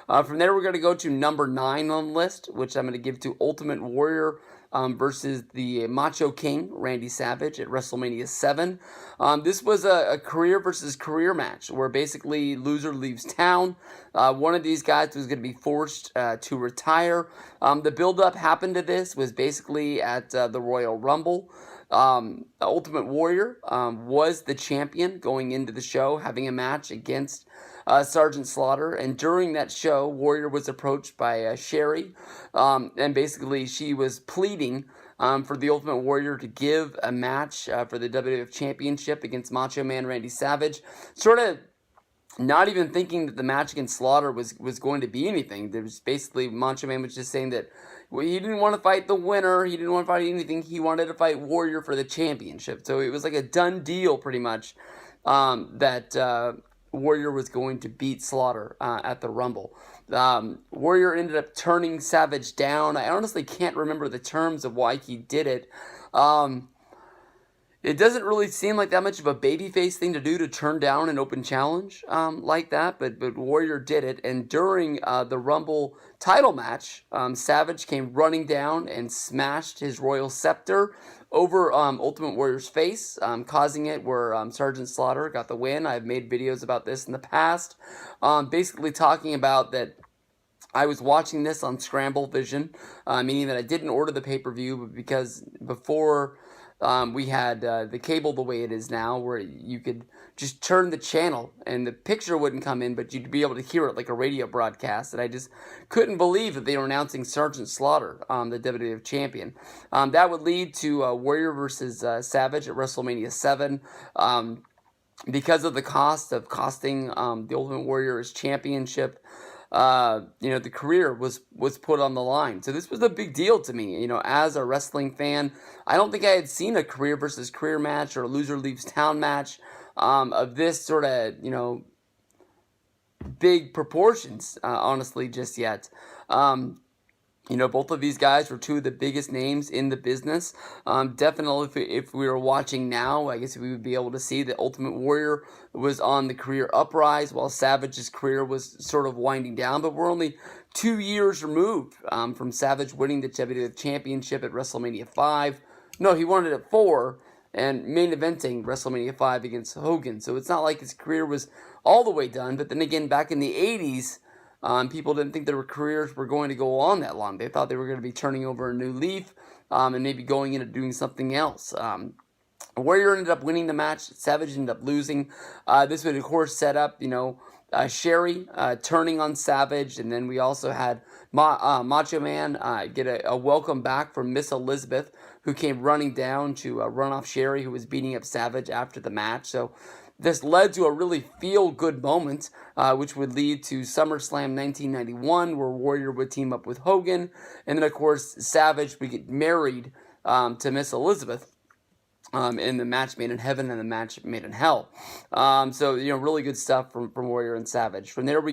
From there, we're going to go to number 9 on the list, which I'm going to give to Ultimate Warrior versus the Macho King, Randy Savage, at WrestleMania 7. This was a career versus career match where basically loser leaves town. One of these guys was going to be forced to retire. The build-up happened to this was basically at the Royal Rumble. Ultimate Warrior was the champion going into the show, having a match against Sergeant Slaughter, and during that show, Warrior was approached by Sherry, and basically she was pleading for the Ultimate Warrior to give a match for the WWF Championship against Macho Man Randy Savage, sort of not even thinking that the match against Slaughter was going to be anything. There was basically, Macho Man was just saying that he didn't want to fight the winner, he didn't want to fight anything, he wanted to fight Warrior for the championship. So it was like a done deal, pretty much, that Warrior was going to beat Slaughter at the Rumble. Warrior ended up turning Savage down. I honestly can't remember the terms of why he did it. It doesn't really seem like that much of a babyface thing to do, to turn down an open challenge like that, but Warrior did it. And during the Rumble title match, Savage came running down and smashed his Royal Scepter over Ultimate Warrior's face, causing it where Sergeant Slaughter got the win. I've made videos about this in the past, basically talking about that I was watching this on Scramble Vision, meaning that I didn't order the pay-per-view, but because before we had the cable the way it is now, where you could just turn the channel and the picture wouldn't come in, but you'd be able to hear it like a radio broadcast. And I just couldn't believe that they were announcing Sergeant Slaughter, the WWF champion. That would lead to Warrior versus Savage at WrestleMania 7. Because of the cost of costing the Ultimate Warrior his championship, the career was put on the line. So this was a big deal to me, as a wrestling fan. I don't think I had seen a career versus career match or a loser leaves town match of this sort of, big proportions, honestly, just yet. Both of these guys were two of the biggest names in the business. Definitely, if we were watching now, I guess we would be able to see that Ultimate Warrior was on the career uprise, while Savage's career was sort of winding down. But we're only 2 years removed from Savage winning the WWF Championship at WrestleMania 5. No, he won it at 4, and main eventing WrestleMania 5 against Hogan. So it's not like his career was all the way done. But then again, back in the 80s, people didn't think their careers were going to go on that long. They thought they were going to be turning over a new leaf and maybe going into doing something else. Warrior ended up winning the match. Savage ended up losing. This would, of course, set up, Sherry turning on Savage. And then we also had Macho Man get a welcome back from Miss Elizabeth, who came running down to run off Sherry, who was beating up Savage after the match. So this led to a really feel-good moment, which would lead to SummerSlam 1991, where Warrior would team up with Hogan. And then, of course, Savage would get married to Miss Elizabeth in the match made in heaven and the match made in hell. So, really good stuff from Warrior and Savage. From there, we